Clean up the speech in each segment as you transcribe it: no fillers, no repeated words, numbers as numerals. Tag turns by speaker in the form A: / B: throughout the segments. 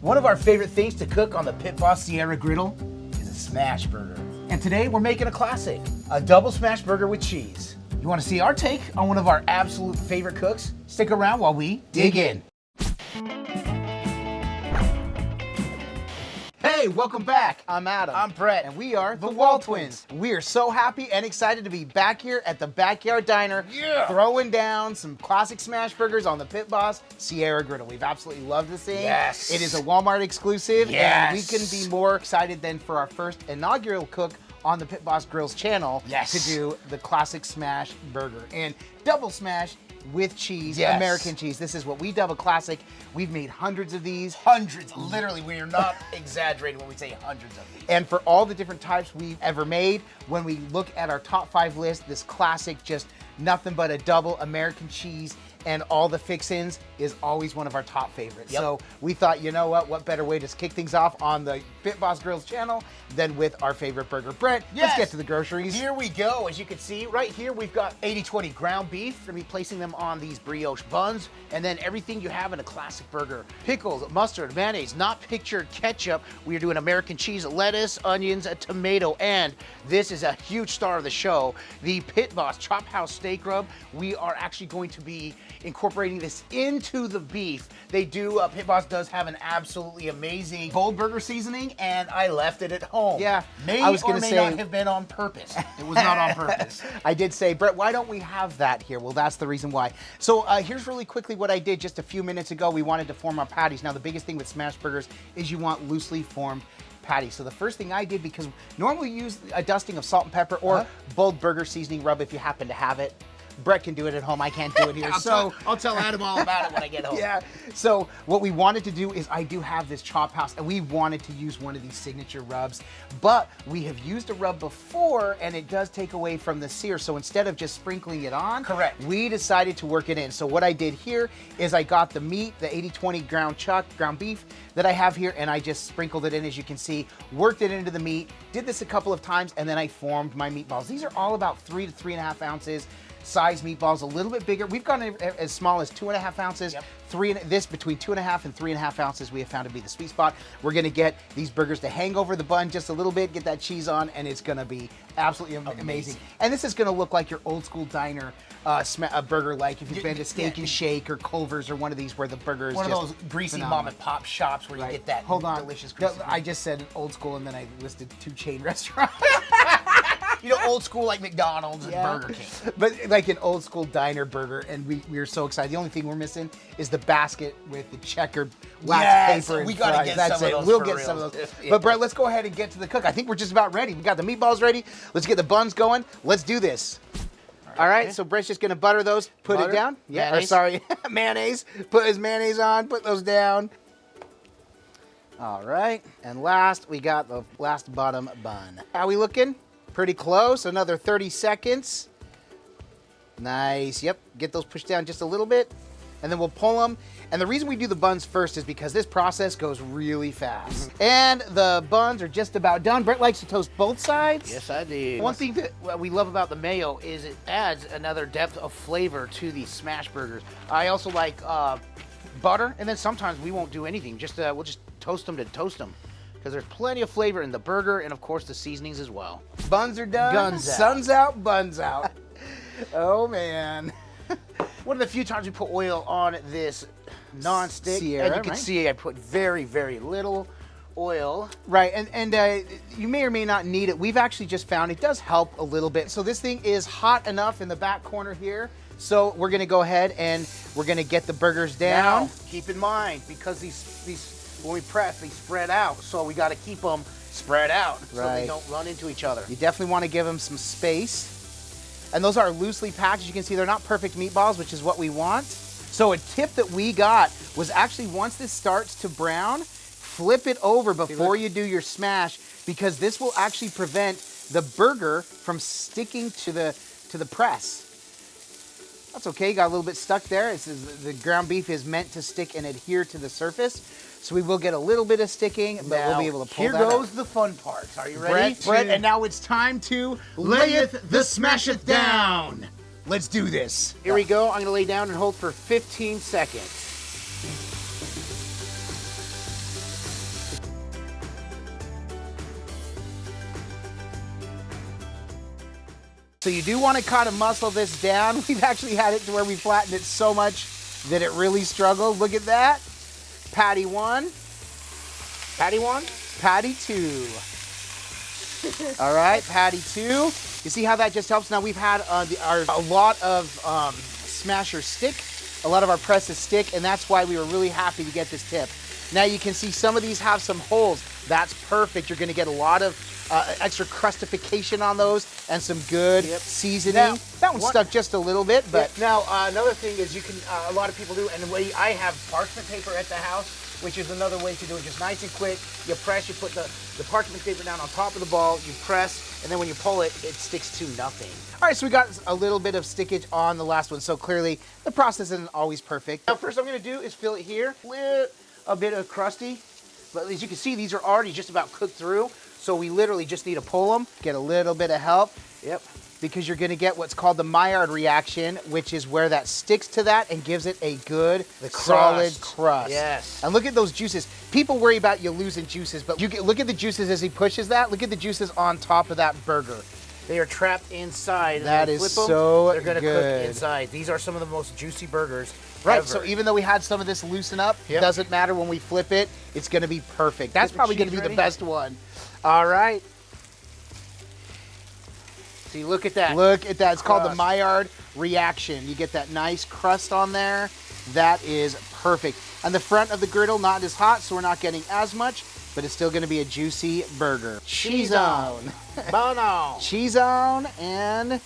A: One of our favorite things to cook on the Pit Boss Sierra Griddle is a smash burger. And today we're making a classic, a double smash burger with cheese. You want to see our take on one of our absolute favorite cooks? Stick around while we dig in. Hey, welcome back.
B: I'm Adam.
A: I'm Brett.
B: And we are
A: the Wall Twins. We are so happy and excited to be back here at the Backyard Diner, throwing down some classic smash burgers on the Pit Boss Sierra Griddle. We've absolutely loved this thing.
B: Yes.
A: It is a Walmart exclusive,
B: Yes.
A: and we couldn't be more excited than for our first inaugural cook on the Pit Boss Grill's channel to do the classic smash burger. And double smash with cheese, American cheese. This is what we dub a classic. We've made hundreds of these.
B: Hundreds, literally, we are not exaggerating when we say hundreds of these.
A: And for all the different types we've ever made, when we look at our top 5 list, this classic, just nothing but a double American cheese and all the fixins is always one of our top favorites. So we thought, you know what better way to kick things off on the Pit Boss Grill's channel than with our favorite burger. Brett, let's get to the groceries.
B: Here we go. As you can see, right here, we've got 80-20 ground beef. We're gonna be placing them on these brioche buns, and then everything you have in a classic burger. Pickles, mustard, mayonnaise, not pictured ketchup. We are doing American cheese, lettuce, onions, a tomato, and this is a huge star of the show, the Pit Boss Chophouse steak rub. We are actually going to be incorporating this into the beef. They do, Pit Boss does have an absolutely amazing bold burger seasoning, and I left it at home.
A: Yeah,
B: I was gonna say, not have been on purpose. It was not on purpose.
A: I did say, Brett, why don't we have that here? Well, that's the reason why. So here's really quickly what I did just a few minutes ago. We wanted to form our patties. Now, the biggest thing with smash burgers is you want loosely formed patty. So the first thing I did, because normally we use a dusting of salt and pepper or bold burger seasoning rub if you happen to have it. Brett can do it at home. I can't do it here.
B: I'll tell Adam all about it when I get home.
A: Yeah. So what we wanted to do is I do have this Chophouse, and we wanted to use one of these signature rubs, but we have used a rub before, and it does take away from the sear. So instead of just sprinkling it on, we decided to work it in. So what I did here is I got the meat, the 80-20 ground beef that I have here, and I just sprinkled it in, as you can see, worked it into the meat, did this a couple of times, and then I formed my meatballs. These are all about 3 to 3.5 ounces. Size meatballs, a little bit bigger. We've gone as small as 2.5 ounces. This between 2.5 and 3.5 ounces we have found to be the sweet spot. We're gonna get these burgers to hang over the bun just a little bit, get that cheese on, and it's gonna be absolutely amazing. And this is gonna look like your old school diner burger, like if you've been to Steak and Shake or Culver's or one of these where the burger is
B: one
A: just
B: of those greasy
A: phenomenal.
B: mom and pop shops where you get that delicious greasy.
A: I just said old school and then I listed 2 chain restaurants.
B: You know, old school like McDonald's and Burger King.
A: But like an old school diner burger, and we are so excited. The only thing we're missing is the basket with the checkered wax paper and
B: we gotta
A: fries.
B: get some of those.
A: We'll get some of those. But Brett, let's go ahead and get to the cook. I think we're just about ready. We got the meatballs ready. Let's get the buns going. Let's do this. All right, so Brett's just gonna butter those, put it down. Yeah, or sorry, mayonnaise. Put his mayonnaise on, put those down. All right, and last, we got the last bottom bun. How we looking? Pretty close, another 30 seconds. Nice, yep, get those pushed down just a little bit, and then we'll pull them. And the reason we do the buns first is because this process goes really fast. And the buns are just about done. Brett likes to toast both sides.
B: Yes, I do.
A: One thing
B: that we love about the mayo is it adds another depth of flavor to these smash burgers. I also like butter, and then sometimes we won't do anything. We'll just toast them to toast them, because there's plenty of flavor in the burger and, of course, the seasonings as well.
A: Buns are done.
B: Guns out.
A: Sun's out, buns out. Oh, man.
B: One of the few times we put oil on this non-stick.
A: Sierra,
B: as you can see, I put very, very little oil.
A: Right, and you may or may not need it. We've actually just found it does help a little bit. So this thing is hot enough in the back corner here. So we're going to go ahead and we're going to get the burgers down.
B: Now, keep in mind, because these when we press, they spread out, so we got to keep them spread out so they don't run into each other.
A: You definitely want to give them some space. And those are loosely packed. As you can see, they're not perfect meatballs, which is what we want. So a tip that we got was actually once this starts to brown, flip it over before you do your smash, because this will actually prevent the burger from sticking to the press. That's okay, got a little bit stuck there. The ground beef is meant to stick and adhere to the surface. So we will get a little bit of sticking, but we'll be able to pull that out.
B: Here goes the fun part. Are you ready?
A: Brett, and now it's time to lay-ith the smash-ith down. Let's do this.
B: Here we go. I'm going to lay down and hold for 15 seconds.
A: So you do want to kind of muscle this down. We've actually had it to where we flattened it so much that it really struggled. Look at that. Patty 1.
B: Patty 1?
A: Patty 2. All right, patty 2. You see how that just helps? Now we've had a lot of smasher stick, a lot of our presses stick, and that's why we were really happy to get this tip. Now you can see some of these have some holes. That's perfect. You're gonna get a lot of extra crustification on those and some good seasoning.
B: Now,
A: that one stuck just a little bit, but.
B: Yeah, now, another thing is you can, a lot of people do, and the way I have parchment paper at the house, which is another way to do it, just nice and quick. You press, you put the parchment paper down on top of the ball, you press, and then when you pull it, it sticks to nothing.
A: All right, so we got a little bit of stickage on the last one, so clearly the process isn't always perfect.
B: Now, first I'm gonna do is fill it here with a bit of crusty, but as you can see, these are already just about cooked through, so we literally just need to pull them.
A: Get a little bit of help.
B: Yep.
A: Because you're gonna get what's called the Maillard reaction, which is where that sticks to that and gives it a good, solid crust.
B: Yes.
A: And look at those juices. People worry about you losing juices, but look at the juices as he pushes that. Look at the juices on top of that burger.
B: They are trapped inside.
A: That is
B: flip them,
A: so
B: they're gonna
A: good.
B: cook inside. These are some of the most juicy burgers
A: Right,
B: ever.
A: so even though we had some of this loosen up, it doesn't matter when we flip it, it's gonna be perfect. That's probably gonna be the best one. All right.
B: See, look at that.
A: Look at that. It's called the Maillard reaction. You get that nice crust on there. That is perfect. And the front of the griddle, not as hot, so we're not getting as much, but it's still going to be a juicy burger. Cheese on.
B: Bun on.
A: Cheese on and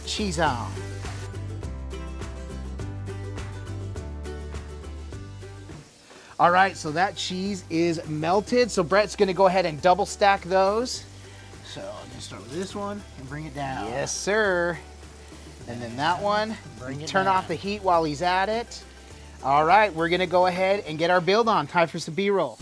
A: cheese on. All right, so that cheese is melted. So Brett's going to go ahead and double stack those.
B: So I'm gonna start with this one and bring it down.
A: Yes, sir. And then that one, turn off the heat while he's at it. All right, we're gonna go ahead and get our build on. Time for some B-roll.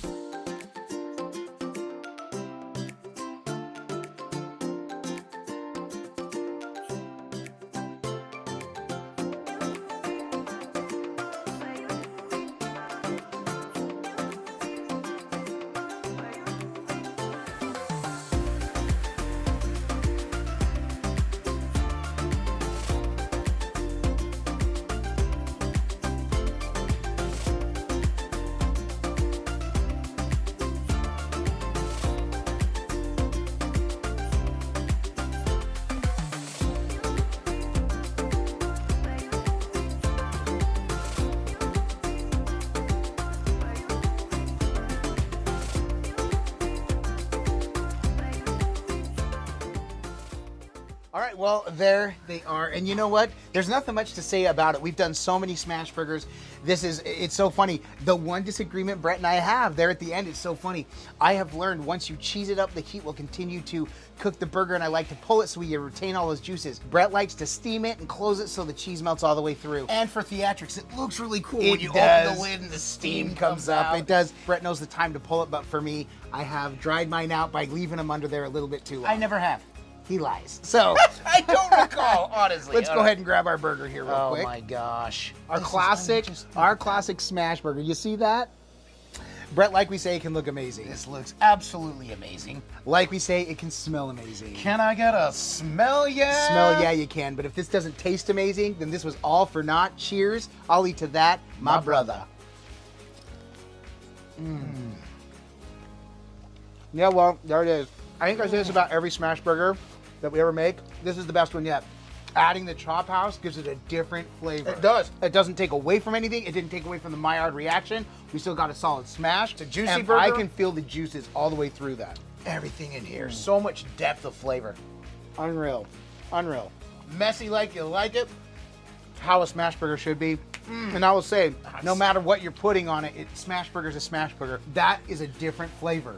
A: All right, well, there they are. And you know what? There's nothing much to say about it. We've done so many smash burgers. It's so funny. The one disagreement Brett and I have there at the end, it's so funny. I have learned once you cheese it up, the heat will continue to cook the burger, and I like to pull it so you retain all those juices. Brett likes to steam it and close it so the cheese melts all the way through.
B: And for theatrics, it looks really cool
A: It
B: when you
A: does.
B: open the lid and the steam
A: comes up.
B: out.
A: It does. Brett knows the time to pull it, but for me, I have dried mine out by leaving them under there a little bit too long.
B: I never have.
A: He lies. So
B: I don't recall, honestly.
A: let's go ahead and grab our burger here real quick.
B: Oh my gosh.
A: Our classic smash burger. You see that? Brett, like we say, it can look amazing.
B: This looks absolutely amazing.
A: Like we say, it can smell amazing.
B: Can I get a smell yeah?
A: Smell, yeah, you can. But if this doesn't taste amazing, then this was all for naught. Cheers. I'll eat to that, my brother. Yeah, well, there it is. I think I say this about every smash burger that we ever make. This is the best one yet. Adding the Chophouse gives it a different flavor.
B: It does.
A: It doesn't take away from anything. It didn't take away from the Maillard reaction. We still got a solid smash.
B: It's a juicy
A: and
B: burger.
A: I can feel the juices all the way through that.
B: Everything in here. So much depth of flavor.
A: Unreal. Unreal.
B: Messy like you like it.
A: How a smash burger should be. And I will say, no matter what you're putting on it, smash burger's a smash burger. That is a different flavor.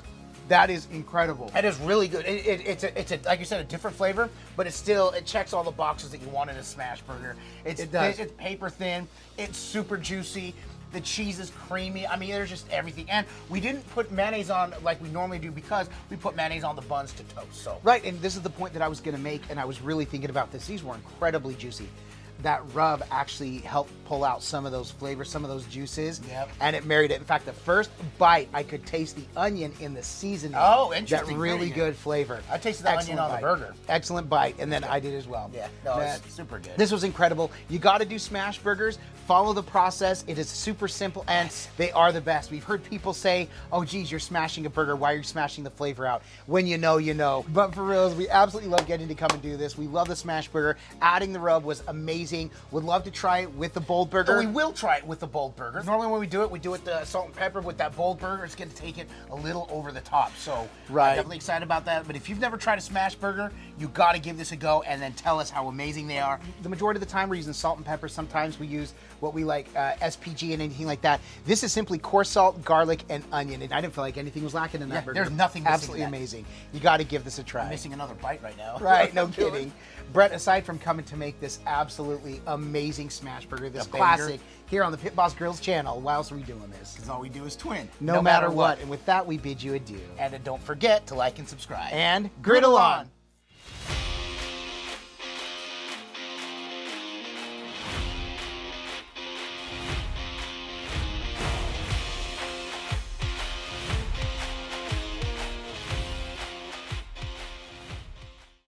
A: That is incredible.
B: It is really good. It's a like you said, a different flavor, but it checks all the boxes that you want in a smash burger.
A: It does.
B: It's paper thin. It's super juicy. The cheese is creamy. I mean, there's just everything. And we didn't put mayonnaise on like we normally do because we put mayonnaise on the buns to toast. So
A: Right, and this is the point that I was going to make, and I was really thinking about this. These were incredibly juicy. that rub actually helped pull out some of those flavors, some of those juices.
B: Yep.
A: And it married it. In fact, the first bite, I could taste the onion in the seasoning.
B: Oh, interesting.
A: That really
B: Very
A: good flavor.
B: I tasted the onion on the burger.
A: Excellent bite. And then I did as well.
B: Yeah, no, it's super good.
A: This was incredible. You got to do smash burgers. Follow the process. It is super simple, and they are the best. We've heard people say, oh, geez, you're smashing a burger. Why are you smashing the flavor out? When you know, you know. But for reals, we absolutely love getting to come and do this. We love the smash burger. Adding the rub was amazing. Would love to try it with the bold burger.
B: So we will try it with the bold burger. Normally when we do it the salt and pepper. With that bold burger, it's going to take it a little over the top. So
A: right.
B: I'm definitely excited about that. But if you've never tried a smash burger, you got to give this a go and then tell us how amazing they are.
A: The majority of the time we're using salt and pepper. Sometimes we use what we like, SPG and anything like that. This is simply coarse salt, garlic, and onion. And I didn't feel like anything was lacking in that burger.
B: There's nothing missing.
A: Absolutely amazing. You got to give this a try.
B: I'm missing another bite right now.
A: Right, no kidding. Brett, aside from coming to make this absolutely amazing smash burger, this classic here on the Pit Boss Grill's channel, why else are we doing this?
B: Because all we do is twin.
A: No matter what. And with that, we bid you adieu.
B: And don't forget to like and subscribe.
A: And griddle on.